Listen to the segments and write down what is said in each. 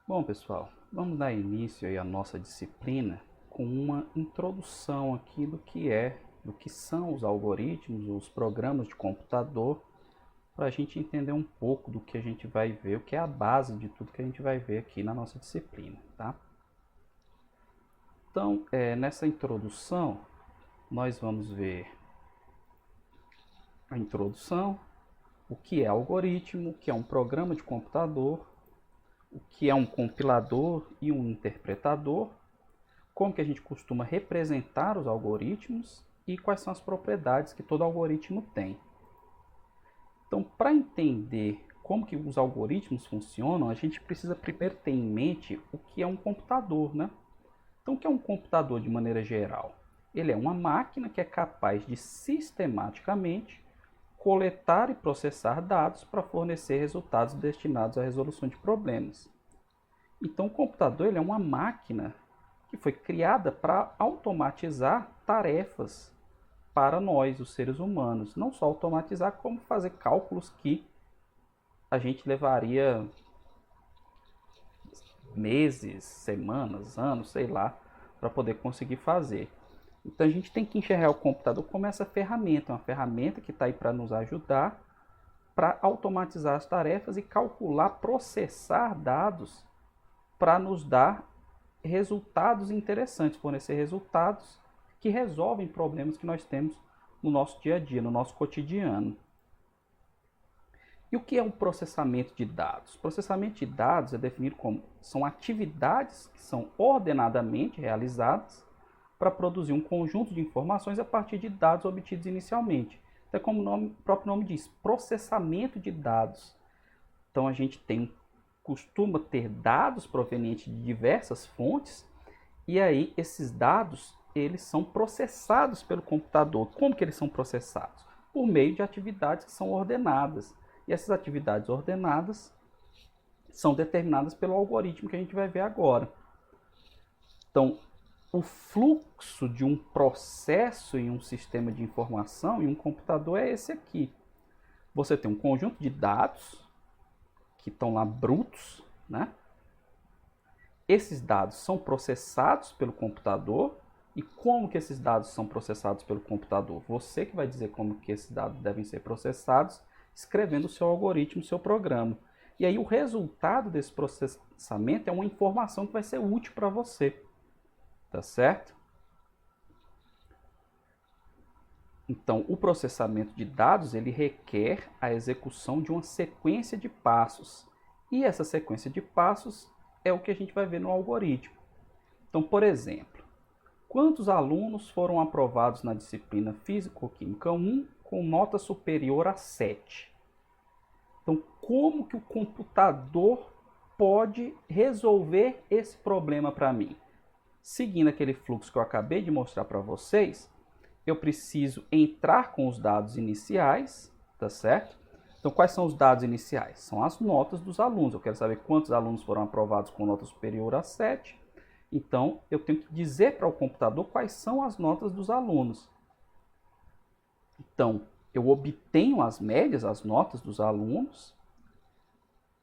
Bom, pessoal, vamos dar início aí à nossa disciplina com uma introdução aqui do que são os algoritmos, os programas de computador, para a gente entender um pouco do que a gente vai ver, o que é a base de tudo que a gente vai ver aqui na nossa disciplina, tá? Então, nessa introdução, nós vamos ver a introdução, o que é algoritmo, o que é um programa de computador, o que é um compilador e um interpretador, como que a gente costuma representar os algoritmos e quais são as propriedades que todo algoritmo tem. Então, para entender como que os algoritmos funcionam, a gente precisa primeiro ter em mente o que é um computador, né? Então, o que é um computador de maneira geral? Ele é uma máquina que é capaz de sistematicamente coletar e processar dados para fornecer resultados destinados à resolução de problemas. Então, o computador ele é uma máquina que foi criada para automatizar tarefas para nós, os seres humanos. Não só automatizar, como fazer cálculos que a gente levaria meses, semanas, anos, sei lá, para poder conseguir fazer. Então a gente tem que enxergar o computador como essa ferramenta, uma ferramenta que está aí para nos ajudar para automatizar as tarefas e calcular, processar dados para nos dar resultados interessantes, fornecer resultados que resolvem problemas que nós temos no nosso dia a dia, no nosso cotidiano. E o que é um processamento de dados? Processamento de dados é definido como são atividades que são ordenadamente realizadas para produzir um conjunto de informações a partir de dados obtidos inicialmente. Então, como o próprio nome diz, processamento de dados. Então, a gente costuma ter dados provenientes de diversas fontes e aí esses dados eles são processados pelo computador. Como que eles são processados? Por meio de atividades que são ordenadas. E essas atividades ordenadas são determinadas pelo algoritmo que a gente vai ver agora. Então, o fluxo de um processo em um sistema de informação, em um computador, é esse aqui. Você tem um conjunto de dados que estão lá brutos, né? Esses dados são processados pelo computador. E como que esses dados são processados pelo computador? Você que vai dizer como que esses dados devem ser processados, escrevendo o seu algoritmo, o seu programa. E aí o resultado desse processamento é uma informação que vai ser útil para você. Tá certo? Então, o processamento de dados ele requer a execução de uma sequência de passos. E essa sequência de passos é o que a gente vai ver no algoritmo. Então, por exemplo, quantos alunos foram aprovados na disciplina Físico-Química 1 com nota superior a 7? Então, como que o computador pode resolver esse problema para mim? Seguindo aquele fluxo que eu acabei de mostrar para vocês, eu preciso entrar com os dados iniciais, tá certo? Então, quais são os dados iniciais? São as notas dos alunos. Eu quero saber quantos alunos foram aprovados com nota superior a 7. Então, eu tenho que dizer para o computador quais são as notas dos alunos. Então, eu obtenho as médias, as notas dos alunos.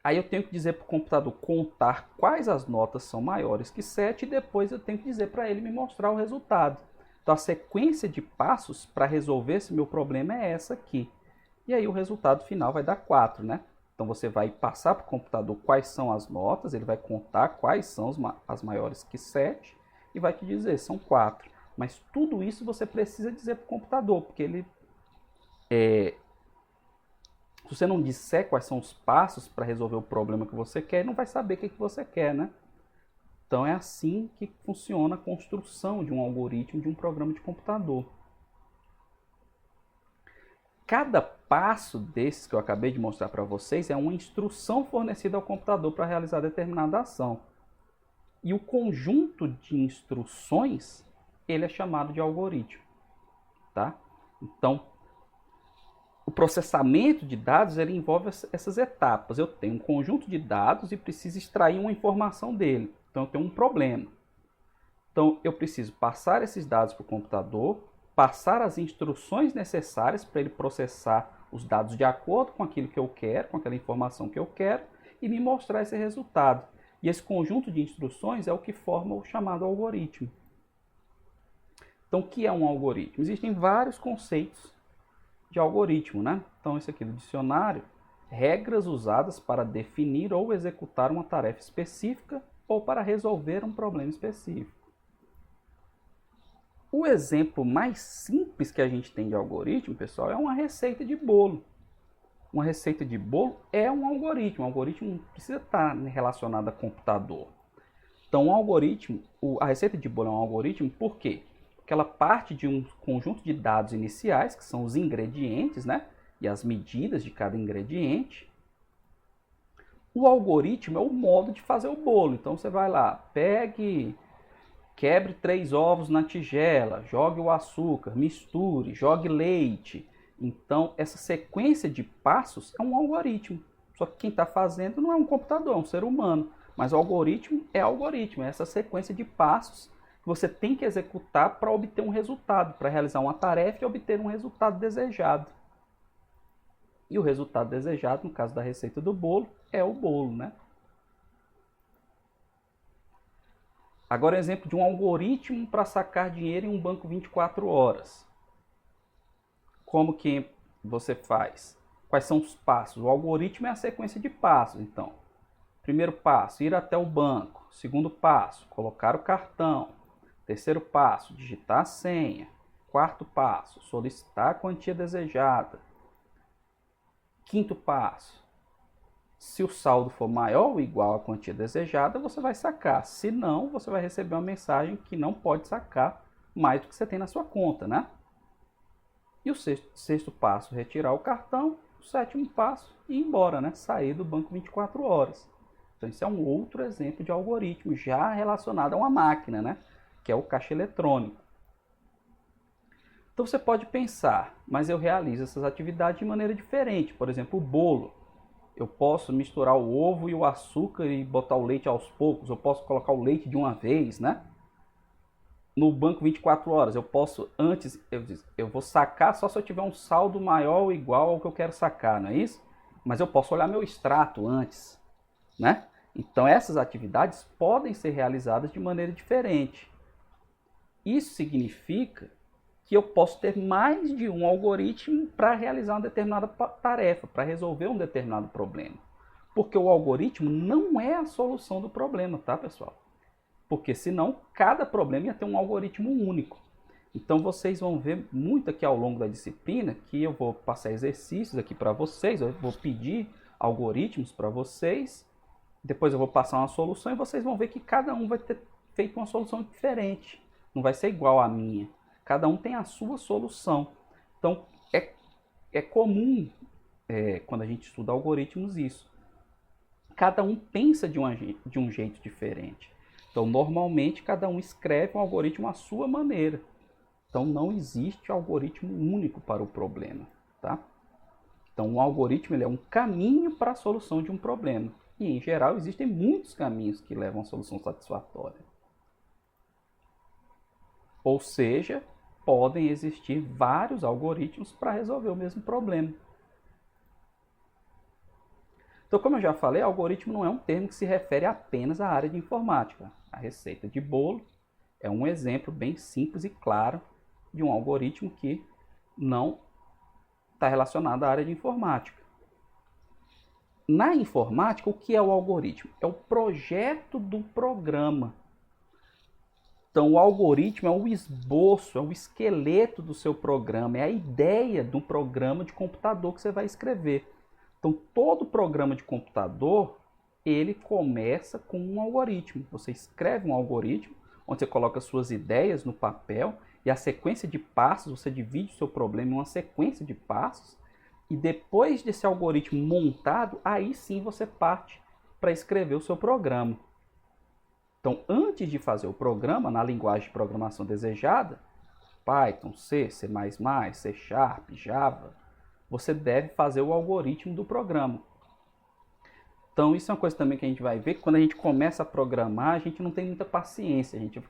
Aí eu tenho que dizer para o computador contar quais as notas são maiores que 7 e depois eu tenho que dizer para ele me mostrar o resultado. Então a sequência de passos para resolver esse meu problema é essa aqui. E aí o resultado final vai dar 4, né? Então você vai passar para o computador quais são as notas, ele vai contar quais são as maiores que 7 e vai te dizer, são 4. Mas tudo isso você precisa dizer para o computador, porque ele se você não disser quais são os passos para resolver o problema que você quer, ele não vai saber o que você quer, né? Então é assim que funciona a construção de um algoritmo, de um programa de computador. Cada passo desses que eu acabei de mostrar para vocês é uma instrução fornecida ao computador para realizar determinada ação. E o conjunto de instruções, ele é chamado de algoritmo, tá? Então, o processamento de dados ele envolve essas etapas. Eu tenho um conjunto de dados e preciso extrair uma informação dele. Então eu tenho um problema. Então eu preciso passar esses dados para o computador, passar as instruções necessárias para ele processar os dados de acordo com aquilo que eu quero, com aquela informação que eu quero, e me mostrar esse resultado. E esse conjunto de instruções é o que forma o chamado algoritmo. Então, o que é um algoritmo? Existem vários conceitos de algoritmo, né? Então, esse aqui do dicionário, regras usadas para definir ou executar uma tarefa específica ou para resolver um problema específico. O exemplo mais simples que a gente tem de algoritmo, pessoal, é uma receita de bolo. Uma receita de bolo é um algoritmo. O algoritmo não precisa estar relacionado a computador. Então, a receita de bolo é um algoritmo por quê? Porque ela parte de um conjunto de dados iniciais, que são os ingredientes, né? E as medidas de cada ingrediente. O algoritmo é o modo de fazer o bolo. Então, você vai lá, quebre 3 ovos na tigela, jogue o açúcar, misture, jogue leite. Então, essa sequência de passos é um algoritmo. Só que quem está fazendo não é um computador, é um ser humano. Mas o algoritmo é essa sequência de passos que você tem que executar para obter um resultado, para realizar uma tarefa e obter um resultado desejado. E o resultado desejado, no caso da receita do bolo, é o bolo, né? Agora, exemplo de um algoritmo para sacar dinheiro em um banco 24 horas. Como que você faz? Quais são os passos? O algoritmo é a sequência de passos, então. Primeiro passo, ir até o banco. Segundo passo, colocar o cartão. Terceiro passo, digitar a senha. Quarto passo, solicitar a quantia desejada. Quinto passo, se o saldo for maior ou igual à quantia desejada, você vai sacar. Se não, você vai receber uma mensagem que não pode sacar mais do que você tem na sua conta, né? E o sexto passo, retirar o cartão. O sétimo passo, ir embora, né? Sair do banco 24 horas. Então, esse é um outro exemplo de algoritmo já relacionado a uma máquina, né? Que é o caixa eletrônico. Então, você pode pensar, mas eu realizo essas atividades de maneira diferente. Por exemplo, o bolo. Eu posso misturar o ovo e o açúcar e botar o leite aos poucos. Eu posso colocar o leite de uma vez, né? No banco 24 horas, eu posso antes, eu vou sacar só se eu tiver um saldo maior ou igual ao que eu quero sacar, não é isso? Mas eu posso olhar meu extrato antes, né? Então essas atividades podem ser realizadas de maneira diferente. Isso significa que eu posso ter mais de um algoritmo para realizar uma determinada tarefa, para resolver um determinado problema. Porque o algoritmo não é a solução do problema, tá, pessoal? Porque senão cada problema ia ter um algoritmo único. Então vocês vão ver muito aqui ao longo da disciplina que eu vou passar exercícios aqui para vocês, eu vou pedir algoritmos para vocês, depois eu vou passar uma solução e vocês vão ver que cada um vai ter feito uma solução diferente. Não vai ser igual à minha. Cada um tem a sua solução. Então é comum, quando a gente estuda algoritmos, isso. Cada um pensa de um jeito diferente. Então, normalmente, cada um escreve um algoritmo à sua maneira. Então, não existe algoritmo único para o problema, tá? Então, um algoritmo ele é um caminho para a solução de um problema. E, em geral, existem muitos caminhos que levam a solução satisfatória. Ou seja, podem existir vários algoritmos para resolver o mesmo problema. Então, como eu já falei, algoritmo não é um termo que se refere apenas à área de informática. A receita de bolo é um exemplo bem simples e claro de um algoritmo que não está relacionado à área de informática. Na informática, o que é o algoritmo? É o projeto do programa. Então, o algoritmo é o esboço, é o esqueleto do seu programa, é a ideia do programa de computador que você vai escrever. Então, todo programa de computador, ele começa com um algoritmo. Você escreve um algoritmo, onde você coloca suas ideias no papel, e a sequência de passos, você divide o seu problema em uma sequência de passos, e depois desse algoritmo montado, aí sim você parte para escrever o seu programa. Então, antes de fazer o programa, na linguagem de programação desejada, Python, C, C++, C Sharp, Java, você deve fazer o algoritmo do programa. Então, isso é uma coisa também que a gente vai ver, que quando a gente começa a programar, a gente não tem muita paciência, a gente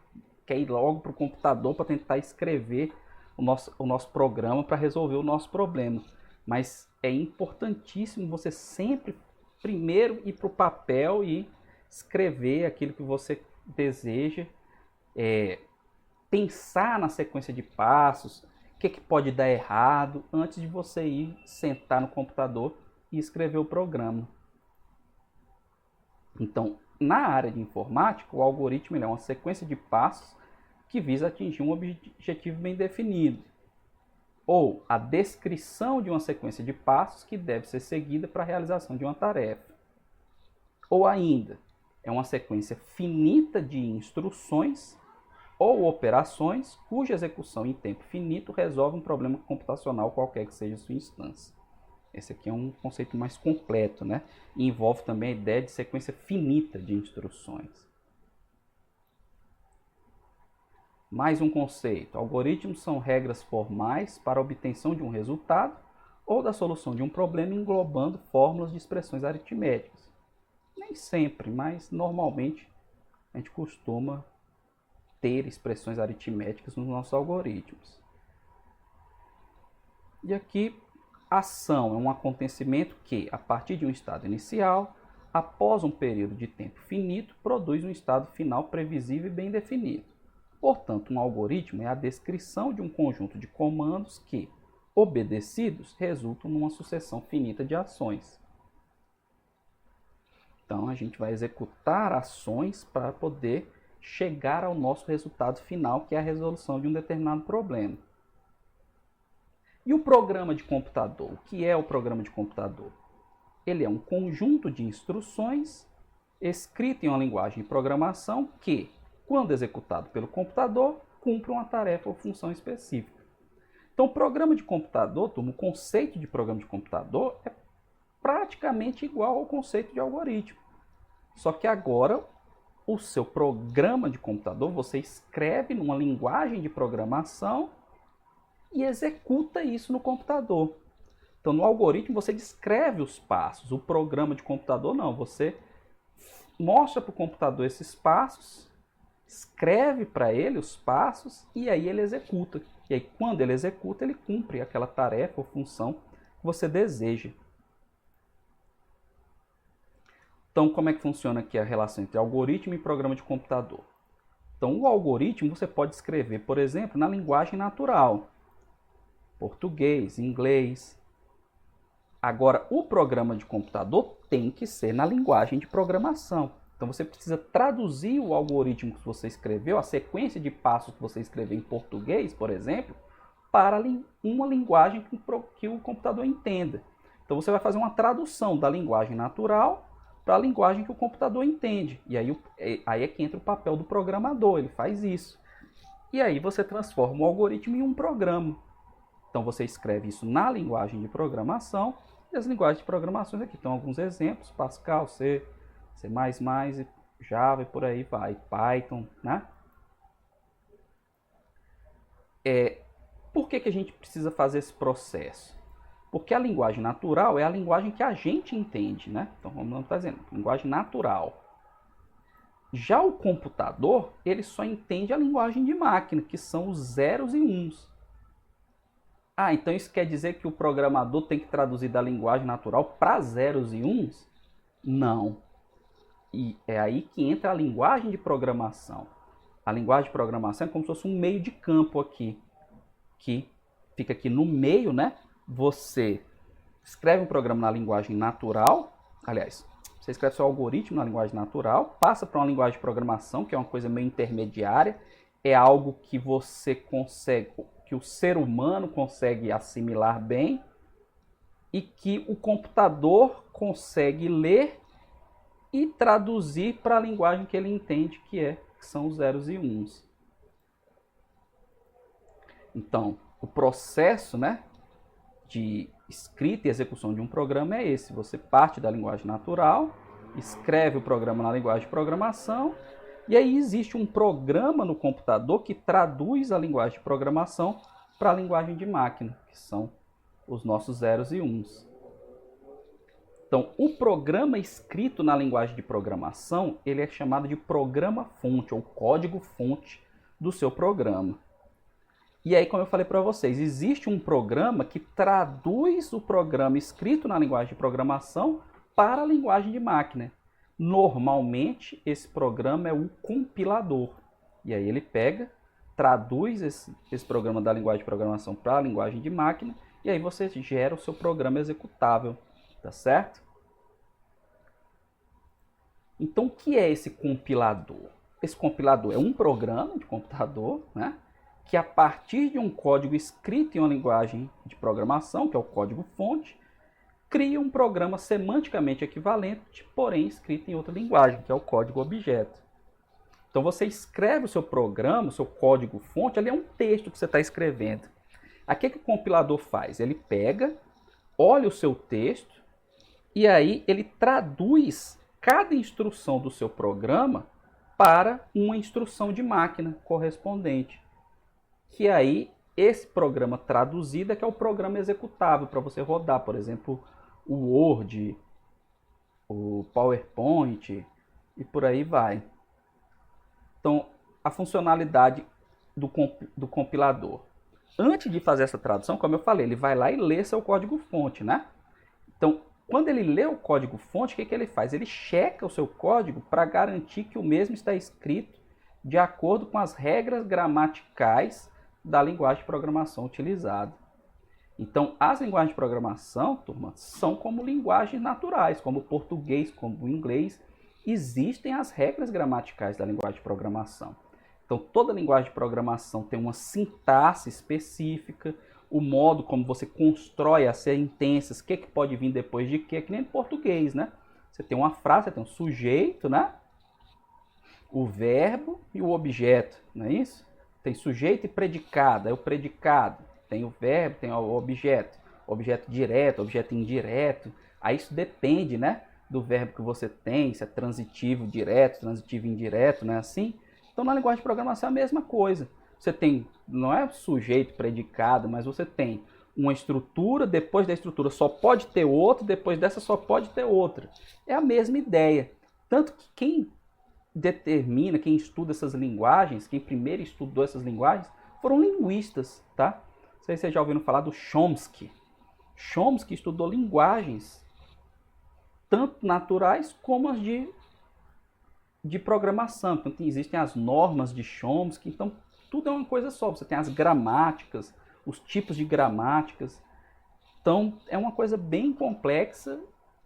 quer ir logo para o computador para tentar escrever o nosso programa para resolver o nosso problema. Mas é importantíssimo você sempre, primeiro, ir para o papel e escrever aquilo que você deseja, pensar na sequência de passos, o que pode dar errado, antes de você ir sentar no computador e escrever o programa. Então, na área de informática, o algoritmo é uma sequência de passos que visa atingir um objetivo bem definido, ou a descrição de uma sequência de passos que deve ser seguida para a realização de uma tarefa. Ou ainda, é uma sequência finita de instruções ou operações cuja execução em tempo finito resolve um problema computacional qualquer que seja a sua instância. Esse aqui é um conceito mais completo, né? E envolve também a ideia de sequência finita de instruções. Mais um conceito. Algoritmos são regras formais para a obtenção de um resultado ou da solução de um problema englobando fórmulas de expressões aritméticas. Nem sempre, mas normalmente a gente costuma ter expressões aritméticas nos nossos algoritmos. E aqui, ação é um acontecimento que, a partir de um estado inicial, após um período de tempo finito, produz um estado final previsível e bem definido. Portanto, um algoritmo é a descrição de um conjunto de comandos que, obedecidos, resultam numa sucessão finita de ações. Então, a gente vai executar ações para poder chegar ao nosso resultado final, que é a resolução de um determinado problema. E o programa de computador? O que é o programa de computador? Ele é um conjunto de instruções escrito em uma linguagem de programação que, quando executado pelo computador, cumpre uma tarefa ou função específica. Então, o programa de computador, o conceito de programa de computador é praticamente igual ao conceito de algoritmo. Só que agora, o seu programa de computador, você escreve numa linguagem de programação e executa isso no computador. Então, no algoritmo, você descreve os passos. O programa de computador, não. Você mostra para o computador esses passos, escreve para ele os passos e aí ele executa. E aí, quando ele executa, ele cumpre aquela tarefa ou função que você deseja. Então, como é que funciona aqui a relação entre algoritmo e programa de computador? Então, o algoritmo você pode escrever, por exemplo, na linguagem natural. Português, inglês. Agora, o programa de computador tem que ser na linguagem de programação. Então, você precisa traduzir o algoritmo que você escreveu, a sequência de passos que você escreveu em português, por exemplo, para uma linguagem que o computador entenda. Então, você vai fazer uma tradução da linguagem natural para a linguagem que o computador entende. E aí é que entra o papel do programador, ele faz isso. E aí você transforma o algoritmo em um programa. Então você escreve isso na linguagem de programação, e as linguagens de programação aqui estão alguns exemplos, Pascal, C, C++, Java e por aí vai, Python, né? Por que a gente precisa fazer esse processo? Porque a linguagem natural é a linguagem que a gente entende, né? Então vamos estar dizendo, linguagem natural. Já o computador, ele só entende a linguagem de máquina, que são os zeros e uns. Ah, então isso quer dizer que o programador tem que traduzir da linguagem natural para zeros e uns? Não. E é aí que entra a linguagem de programação. A linguagem de programação é como se fosse um meio de campo aqui, que fica aqui no meio, né? Você escreve um programa na linguagem natural, aliás, você escreve seu algoritmo na linguagem natural, passa para uma linguagem de programação, que é uma coisa meio intermediária, é algo que você consegue, que o ser humano consegue assimilar bem e que o computador consegue ler e traduzir para a linguagem que ele entende, que são os zeros e uns. Então, o processo, né, de escrita e execução de um programa é esse. Você parte da linguagem natural, escreve o programa na linguagem de programação, e aí existe um programa no computador que traduz a linguagem de programação para a linguagem de máquina, que são os nossos zeros e uns. Então, o programa escrito na linguagem de programação, ele é chamado de programa-fonte, ou código-fonte do seu programa. E aí, como eu falei para vocês, existe um programa que traduz o programa escrito na linguagem de programação para a linguagem de máquina. Normalmente, esse programa é o compilador. E aí ele pega, traduz esse programa da linguagem de programação para a linguagem de máquina, e aí você gera o seu programa executável, tá certo? Então, o que é esse compilador? Esse compilador é um programa de computador, né, que a partir de um código escrito em uma linguagem de programação, que é o código-fonte, cria um programa semanticamente equivalente, porém escrito em outra linguagem, que é o código-objeto. Então você escreve o seu programa, o seu código-fonte, ali é um texto que você está escrevendo. Aqui que o compilador faz? Ele pega, olha o seu texto, e aí ele traduz cada instrução do seu programa para uma instrução de máquina correspondente. Que aí, esse programa traduzido é que é o programa executável para você rodar, por exemplo, o Word, o PowerPoint e por aí vai. Então, a funcionalidade do compilador. Antes de fazer essa tradução, como eu falei, ele vai lá e lê seu código-fonte, né? Então, quando ele lê o código-fonte, o que ele faz? Ele checa o seu código para garantir que o mesmo está escrito de acordo com as regras gramaticais da linguagem de programação utilizada. Então, as linguagens de programação, turma, são como linguagens naturais, como o português, como o inglês. Existem as regras gramaticais da linguagem de programação. Então, toda linguagem de programação tem uma sintaxe específica, o modo como você constrói as sentenças, o que pode vir depois de quê, que nem em português, né? Você tem uma frase, você tem um sujeito, né? O verbo e o objeto, não é isso? Tem sujeito e predicado, é o predicado. Tem o verbo, tem o objeto direto, objeto indireto. Aí isso depende, né, do verbo que você tem, se é transitivo direto, transitivo indireto, não é assim? Então na linguagem de programação é a mesma coisa. Você tem, não é sujeito, predicado, mas você tem uma estrutura, depois da estrutura só pode ter outra, depois dessa só pode ter outra. É a mesma ideia. Tanto que quem determina, quem estuda essas linguagens, quem primeiro estudou essas linguagens, foram linguistas, tá? Não sei se vocês já ouviram falar do Chomsky. Chomsky estudou linguagens, tanto naturais como as de programação. Então existem as normas de Chomsky, então tudo é uma coisa só. Você tem as gramáticas, os tipos de gramáticas. Então é uma coisa bem complexa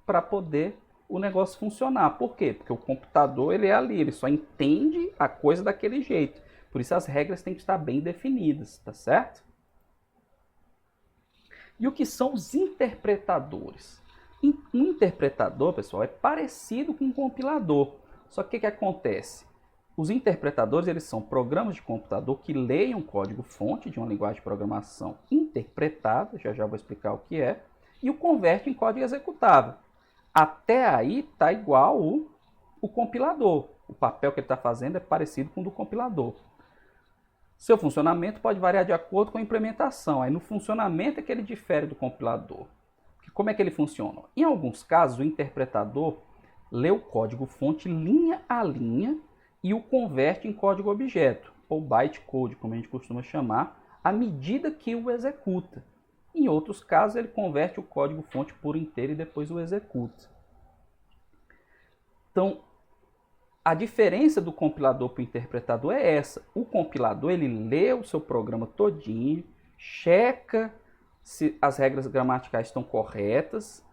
para poder o negócio funcionar. Por quê? Porque o computador ele é ali, ele só entende a coisa daquele jeito. Por isso as regras têm que estar bem definidas, tá certo? E o que são os interpretadores? Um interpretador, pessoal, é parecido com um compilador. Só que o que acontece? Os interpretadores eles são programas de computador que leem um código-fonte de uma linguagem de programação interpretada, já vou explicar o que é, e o converte em código executável. Até aí está igual o compilador. O papel que ele está fazendo é parecido com o do compilador. Seu funcionamento pode variar de acordo com a implementação. Aí no funcionamento é que ele difere do compilador. Como é que ele funciona? Em alguns casos, o interpretador lê o código-fonte linha a linha e o converte em código-objeto, ou bytecode, como a gente costuma chamar, à medida que o executa. Em outros casos, ele converte o código-fonte por inteiro e depois o executa. Então, a diferença do compilador para o interpretador é essa. O compilador ele lê o seu programa todinho, checa se as regras gramaticais estão corretas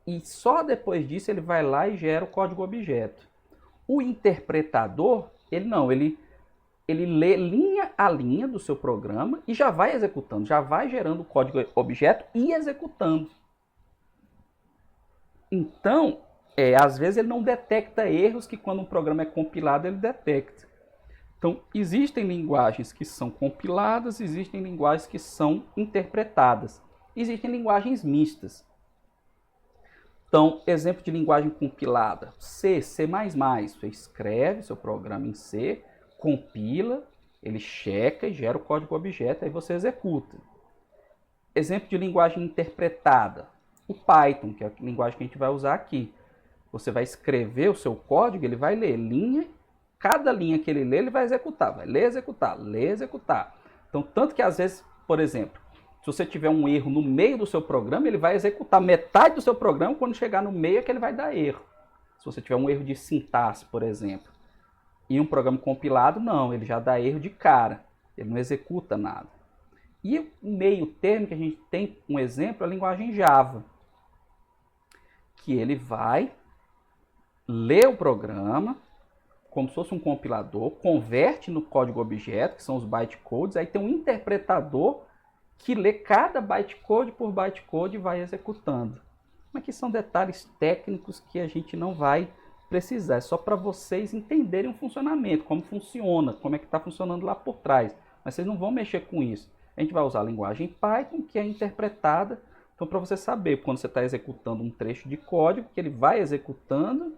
e só depois disso ele vai lá e gera o código-objeto. O interpretador, ele lê linha a linha do seu programa e já vai executando, já vai gerando o código-objeto e executando. Então, às vezes ele não detecta erros que quando um programa é compilado ele detecta. Então, existem linguagens que são compiladas, existem linguagens que são interpretadas. Existem linguagens mistas. Então, exemplo de linguagem compilada. C, C++. Você escreve seu programa em C, compila, ele checa e gera o código-objeto, aí você executa. Exemplo de linguagem interpretada. O Python, que é a linguagem que a gente vai usar aqui. Você vai escrever o seu código, ele vai ler linha, cada linha que ele lê, ele vai executar. Vai ler, executar, ler, executar. Então, tanto que às vezes, por exemplo, se você tiver um erro no meio do seu programa, ele vai executar metade do seu programa, quando chegar no meio é que ele vai dar erro. Se você tiver um erro de sintaxe, por exemplo, em um programa compilado, não, ele já dá erro de cara, ele não executa nada. E o meio termo que a gente tem um exemplo é a linguagem Java, que ele vai ler o programa como se fosse um compilador, converte no código objeto, que são os bytecodes, aí tem um interpretador que lê cada bytecode por bytecode e vai executando. Mas que são detalhes técnicos que a gente não vai precisar, é só para vocês entenderem o funcionamento, como funciona, como é que está funcionando lá por trás. Mas vocês não vão mexer com isso. A gente vai usar a linguagem Python, que é interpretada, então para você saber quando você está executando um trecho de código, que ele vai executando,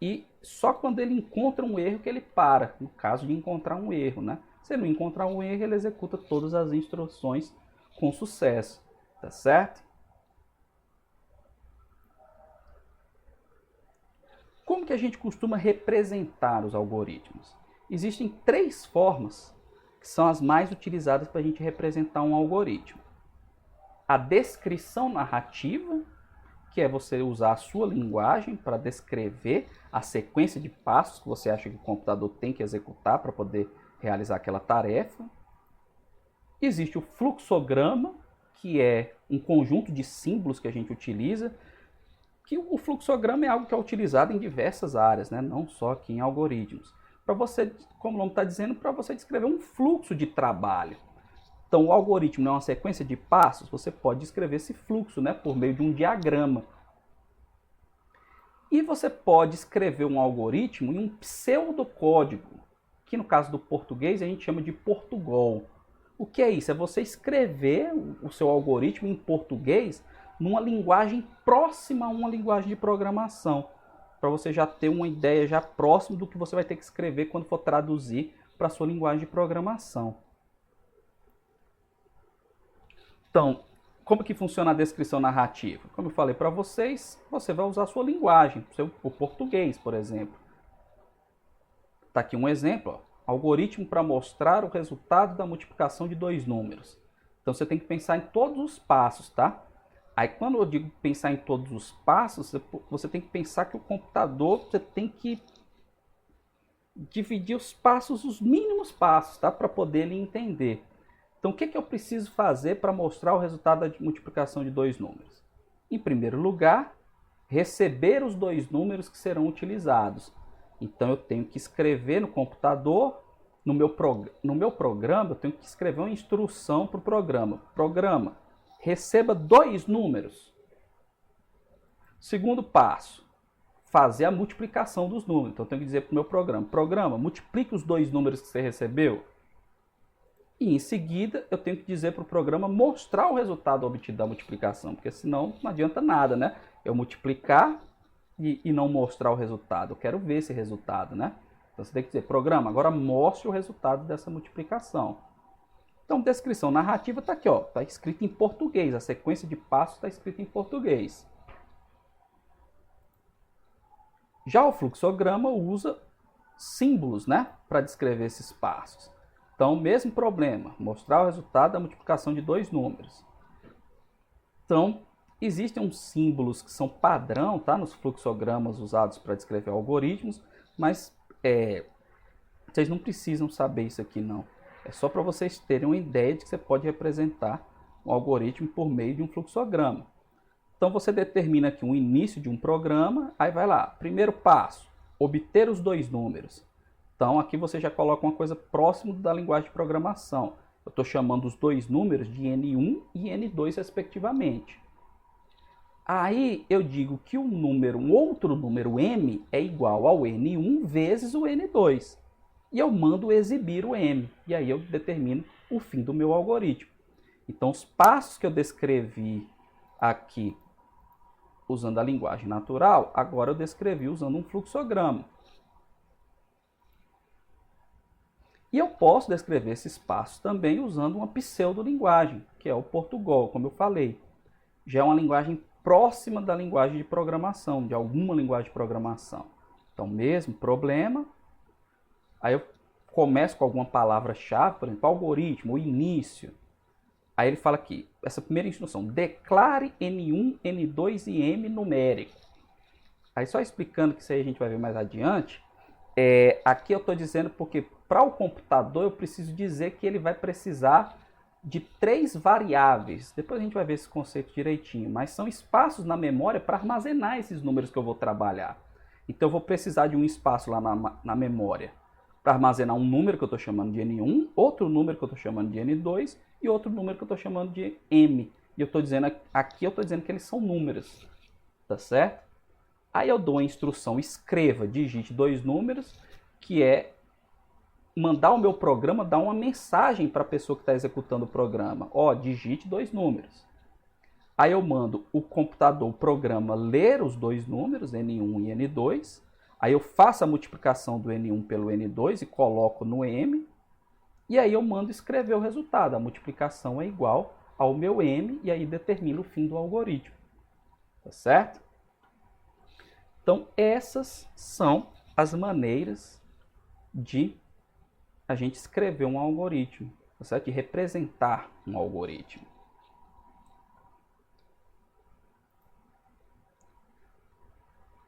e só quando ele encontra um erro que ele para, no caso de encontrar um erro, né? Se ele não encontrar um erro, ele executa todas as instruções com sucesso, tá certo? Como que a gente costuma representar os algoritmos? Existem 3 formas que são as mais utilizadas para a gente representar um algoritmo. A descrição narrativa, que é você usar a sua linguagem para descrever a sequência de passos que você acha que o computador tem que executar para poder realizar aquela tarefa. Existe o fluxograma, que é um conjunto de símbolos que a gente utiliza, que o fluxograma é algo que é utilizado em diversas áreas, né? Não só aqui em algoritmos. Para você, como o nome está dizendo, para você descrever um fluxo de trabalho. Então, o algoritmo não é uma sequência de passos, você pode descrever esse fluxo, né, por meio de um diagrama. E você pode escrever um algoritmo em um pseudocódigo, que no caso do português a gente chama de Portugal. O que é isso? É você escrever o seu algoritmo em português numa linguagem próxima a uma linguagem de programação, para você já ter uma ideia já próxima do que você vai ter que escrever quando for traduzir para a sua linguagem de programação. Então, como que funciona a descrição narrativa? Como eu falei para vocês, você vai usar a sua linguagem, o português, por exemplo. Está aqui um exemplo, ó, algoritmo para mostrar o resultado da multiplicação de 2 números. Então você tem que pensar em todos os passos, tá? Aí quando eu digo pensar em todos os passos, você tem que pensar que o computador, você tem que dividir os passos, os mínimos passos, tá? Para poder ele entender. Então, o que eu preciso fazer para mostrar o resultado da multiplicação de 2 números? Em primeiro lugar, receber os 2 números que serão utilizados. Então, eu tenho que escrever no computador, no meu programa, eu tenho que escrever uma instrução para o programa. Programa, receba 2 números. Segundo passo, fazer a multiplicação dos números. Então, eu tenho que dizer para o meu programa, programa, multiplique os 2 números que você recebeu. E em seguida eu tenho que dizer para o programa mostrar o resultado obtido da multiplicação, porque senão não adianta nada, né? Eu multiplicar e não mostrar o resultado. Eu quero ver esse resultado, né? Então você tem que dizer, programa, agora mostre o resultado dessa multiplicação. Então, descrição narrativa está aqui, ó, está escrito em português, a sequência de passos está escrita em português. Já o fluxograma usa símbolos, né, para descrever esses passos. Então, mesmo problema, mostrar o resultado da multiplicação de 2 números. Então, existem uns símbolos que são padrão, tá, nos fluxogramas usados para descrever algoritmos, mas vocês não precisam saber isso aqui, não. É só para vocês terem uma ideia de que você pode representar um algoritmo por meio de um fluxograma. Então, você determina aqui um início de um programa, aí vai lá, primeiro passo, obter os 2 números. Então, aqui você já coloca uma coisa próxima da linguagem de programação. Eu estou chamando os 2 números de N1 e N2, respectivamente. Aí, eu digo que um outro número M é igual ao N1 vezes o N2. E eu mando exibir o M. E aí eu determino o fim do meu algoritmo. Então, os passos que eu descrevi aqui usando a linguagem natural, agora eu descrevi usando um fluxograma. E eu posso descrever esses passos também usando uma pseudolinguagem, que é o Portugal, como eu falei. Já é uma linguagem próxima da linguagem de programação, de alguma linguagem de programação. Então, mesmo problema, aí eu começo com alguma palavra-chave, por exemplo, algoritmo, o início. Aí ele fala aqui, essa primeira instrução, declare N1, N2 e M numérico. Aí só explicando que isso aí a gente vai ver mais adiante, aqui eu estou dizendo porque para o computador eu preciso dizer que ele vai precisar de 3 variáveis. Depois a gente vai ver esse conceito direitinho, mas são espaços na memória para armazenar esses números que eu vou trabalhar. Então eu vou precisar de um espaço lá na memória para armazenar um número que eu estou chamando de N1, outro número que eu estou chamando de N2 e outro número que eu estou chamando de M. E eu estou dizendo aqui, eu estou dizendo que eles são números, tá certo? Aí eu dou a instrução escreva, digite 2 números, que é mandar o meu programa dar uma mensagem para a pessoa que está executando o programa. Ó, digite 2 números. Aí eu mando o computador, o programa, ler os 2 números, N1 e N2. Aí eu faço a multiplicação do N1 pelo N2 e coloco no M. E aí eu mando escrever o resultado. A multiplicação é igual ao meu M e aí determina o fim do algoritmo. Tá certo? Então essas são as maneiras de a gente escrever um algoritmo, tá certo? De representar um algoritmo.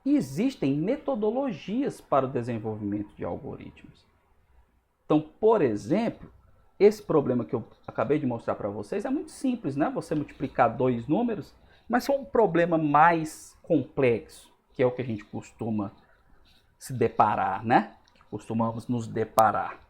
E existem metodologias para o desenvolvimento de algoritmos. Então, por exemplo, esse problema que eu acabei de mostrar para vocês é muito simples, né? Você multiplicar 2 números, mas é um problema mais complexo, que é o que a gente costuma se deparar, né? Costumamos nos deparar.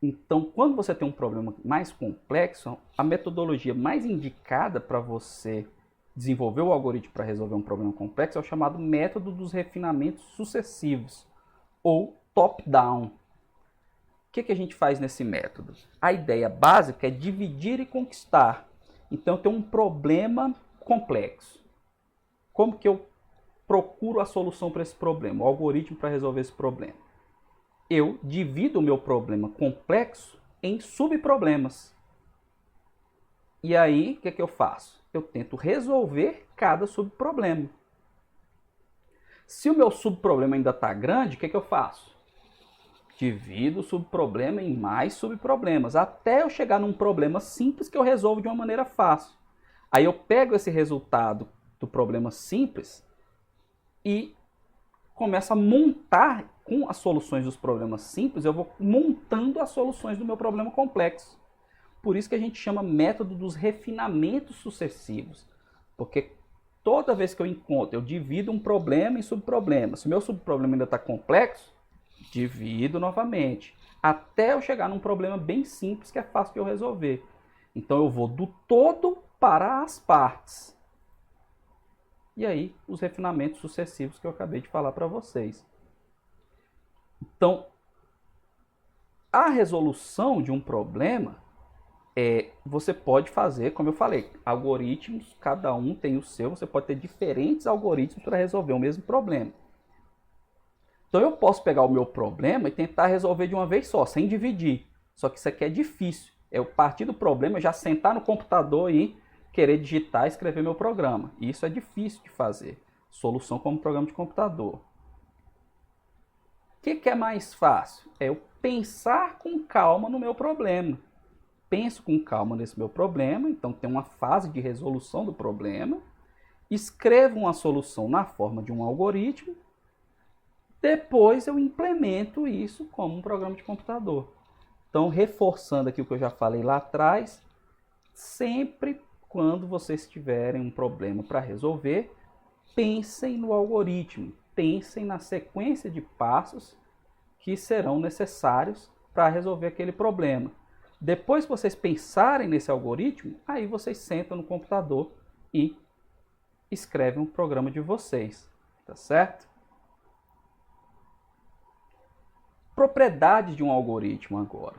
Então, quando você tem um problema mais complexo, a metodologia mais indicada para você desenvolver o algoritmo para resolver um problema complexo é o chamado método dos refinamentos sucessivos, ou top-down. O que a gente faz nesse método? A ideia básica é dividir e conquistar. Então, eu tenho um problema complexo. Como que eu procuro a solução para esse problema, o algoritmo para resolver esse problema? Eu divido o meu problema complexo em subproblemas. E aí, o que eu faço? Eu tento resolver cada subproblema. Se o meu subproblema ainda está grande, o que eu faço? Divido o subproblema em mais subproblemas, até eu chegar num problema simples que eu resolvo de uma maneira fácil. Aí eu pego esse resultado do problema simples e começo a montar com as soluções dos problemas simples, eu vou montando as soluções do meu problema complexo. Por isso que a gente chama método dos refinamentos sucessivos. Porque toda vez que eu divido um problema em subproblemas. Se o meu subproblema ainda está complexo, divido novamente. Até eu chegar num problema bem simples que é fácil de eu resolver. Então eu vou do todo para as partes. E aí, os refinamentos sucessivos que eu acabei de falar para vocês. Então, a resolução de um problema, você pode fazer, como eu falei, algoritmos, cada um tem o seu, você pode ter diferentes algoritmos para resolver o mesmo problema. Então, eu posso pegar o meu problema e tentar resolver de uma vez só, sem dividir. Só que isso aqui é difícil. Eu partir do problema, já sentar no computador e querer digitar e escrever meu programa. E isso é difícil de fazer. Solução como programa de computador. O que é mais fácil? É eu pensar com calma no meu problema. Penso com calma nesse meu problema, então tem uma fase de resolução do problema. Escrevo uma solução na forma de um algoritmo. Depois eu implemento isso como um programa de computador. Então, reforçando aqui o que eu já falei lá atrás, sempre quando vocês tiverem um problema para resolver, pensem no algoritmo, pensem na sequência de passos que serão necessários para resolver aquele problema. Depois que vocês pensarem nesse algoritmo, aí vocês sentam no computador e escrevem um programa de vocês, tá certo? Propriedades de um algoritmo agora.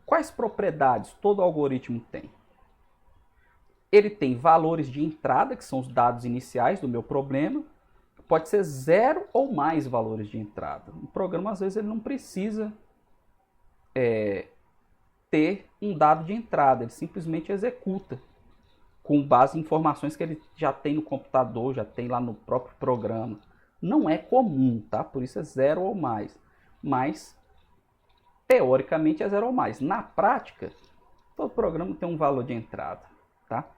Quais propriedades todo algoritmo tem? Ele tem valores de entrada, que são os dados iniciais do meu problema. Pode ser 0 ou mais valores de entrada. O programa, às vezes, ele não precisa ter um dado de entrada. Ele simplesmente executa com base em informações que ele já tem no computador, já tem lá no próprio programa. Não é comum, tá? Por isso é 0 ou mais. Mas, teoricamente, é 0 ou mais. Na prática, todo programa tem um valor de entrada, tá?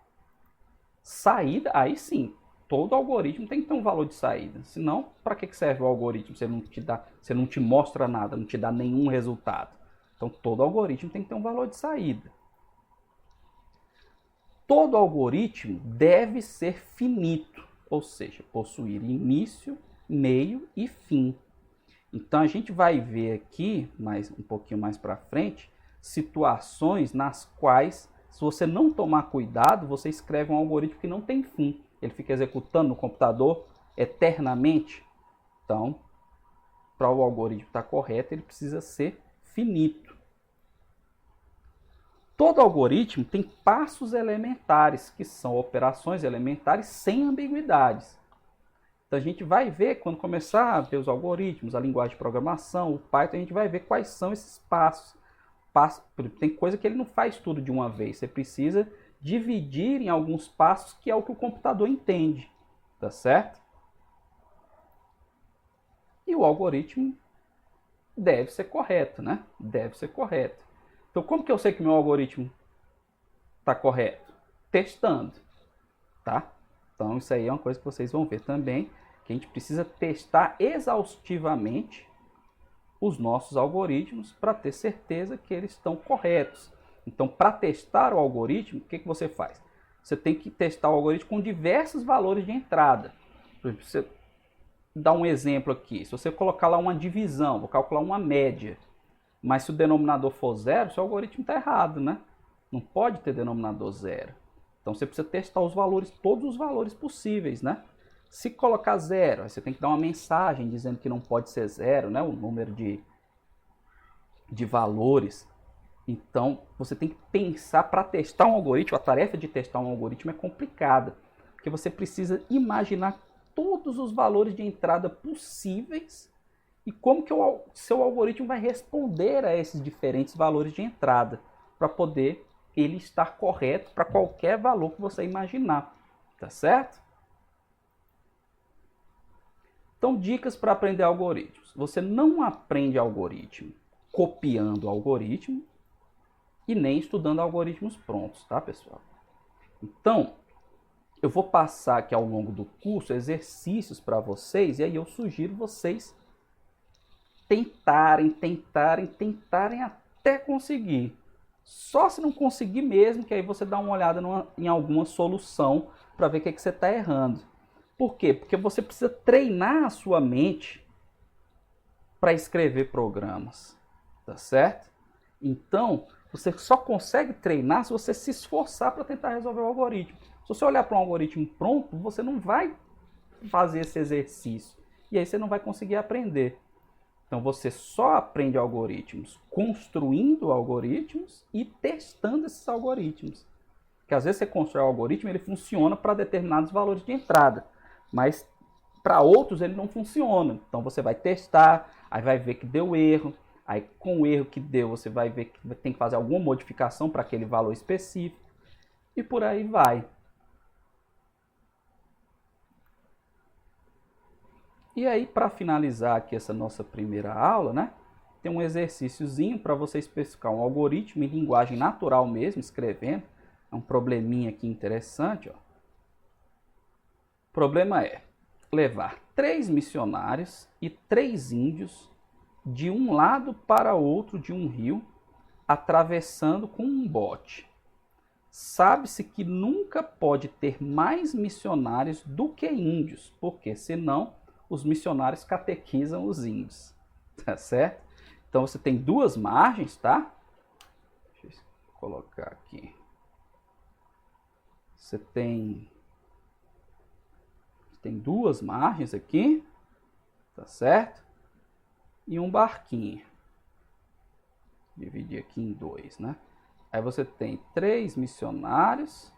Saída, aí sim, todo algoritmo tem que ter um valor de saída. Senão, para que serve o algoritmo? Você não te mostra nada, não te dá nenhum resultado. Então, todo algoritmo tem que ter um valor de saída. Todo algoritmo deve ser finito, ou seja, possuir início, meio e fim. Então, a gente vai ver aqui, um pouquinho mais para frente, situações nas quais, se você não tomar cuidado, você escreve um algoritmo que não tem fim. Ele fica executando no computador eternamente. Então, para o algoritmo estar correto, ele precisa ser finito. Todo algoritmo tem passos elementares, que são operações elementares sem ambiguidades. Então, a gente vai ver, quando começar a ver os algoritmos, a linguagem de programação, o Python, a gente vai ver quais são esses passos. Tem coisa que ele não faz tudo de uma vez. Você precisa dividir em alguns passos, que é o que o computador entende. Tá certo? E o algoritmo deve ser correto, né? Deve ser correto. Então, como que eu sei que meu algoritmo está correto? Testando, tá? Então, isso aí é uma coisa que vocês vão ver também, que a gente precisa testar exaustivamente os nossos algoritmos para ter certeza que eles estão corretos. Então, para testar o algoritmo, o que você faz? Você tem que testar o algoritmo com diversos valores de entrada. Por exemplo, você dá um exemplo aqui. Se você colocar lá uma divisão, vou calcular uma média, mas se o denominador for zero, seu algoritmo está errado, né? Não pode ter denominador zero. Então, você precisa testar os valores, todos os valores possíveis, né? Se colocar zero, você tem que dar uma mensagem dizendo que não pode ser zero, né? O número de valores. Então, você tem que pensar para testar um algoritmo. A tarefa de testar um algoritmo é complicada, porque você precisa imaginar todos os valores de entrada possíveis e como que o seu algoritmo vai responder a esses diferentes valores de entrada para poder ele estar correto para qualquer valor que você imaginar. Tá certo? Então, dicas para aprender algoritmos. Você não aprende algoritmo copiando o algoritmo e nem estudando algoritmos prontos, tá, pessoal? Então, eu vou passar aqui ao longo do curso exercícios para vocês e aí eu sugiro vocês tentarem até conseguir. Só se não conseguir mesmo, que aí você dá uma olhada em alguma solução para ver o que você está errando. Por quê? Porque você precisa treinar a sua mente para escrever programas, tá certo? Então, você só consegue treinar se você se esforçar para tentar resolver o algoritmo. Se você olhar para um algoritmo pronto, você não vai fazer esse exercício. E aí você não vai conseguir aprender. Então você só aprende algoritmos construindo algoritmos e testando esses algoritmos. Porque às vezes você constrói um algoritmo, ele funciona para determinados valores de entrada, mas para outros ele não funciona. Então você vai testar, aí vai ver que deu erro, aí com o erro que deu você vai ver que tem que fazer alguma modificação para aquele valor específico e por aí vai. E aí, para finalizar aqui essa nossa primeira aula, né, tem um exercíciozinho para você especificar um algoritmo em linguagem natural mesmo, escrevendo. É um probleminha aqui interessante. Ó. O problema é levar 3 missionários e 3 índios de um lado para outro de um rio, atravessando com um bote. Sabe-se que nunca pode ter mais missionários do que índios, porque senão os missionários catequizam os índios, tá certo? Então você tem 2 margens, tá? Deixa eu colocar aqui. Você tem 2 margens aqui, tá certo? E um barquinho. Dividir aqui em 2, né? Aí você tem 3 missionários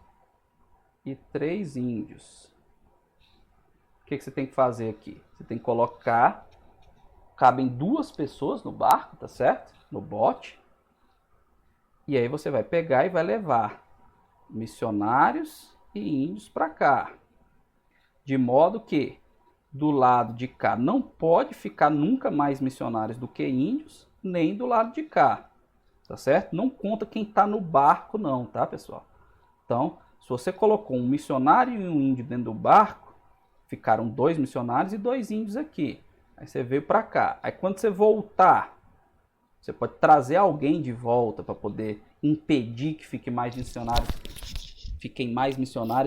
e 3 índios. O que você tem que fazer aqui? Você tem que colocar, cabem 2 pessoas no barco, tá certo? No bote. E aí você vai pegar e vai levar missionários e índios para cá. De modo que do lado de cá não pode ficar nunca mais missionários do que índios, nem do lado de cá. Tá certo? Não conta quem está no barco não, tá, pessoal? Então, se você colocou um missionário e um índio dentro do barco, ficaram 2 missionários e 2 índios aqui. Aí você veio para cá. Aí quando você voltar, você pode trazer alguém de volta para poder impedir que fiquem mais missionários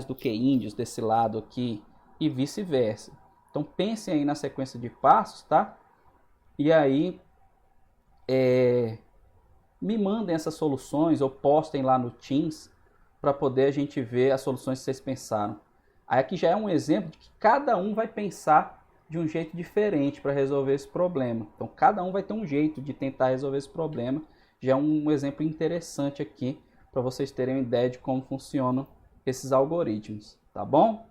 do que índios desse lado aqui e vice-versa. Então pensem aí na sequência de passos, tá? E aí me mandem essas soluções ou postem lá no Teams para poder a gente ver as soluções que vocês pensaram. Aí aqui já é um exemplo de que cada um vai pensar de um jeito diferente para resolver esse problema. Então cada um vai ter um jeito de tentar resolver esse problema. Já é um exemplo interessante aqui para vocês terem uma ideia de como funcionam esses algoritmos, tá bom?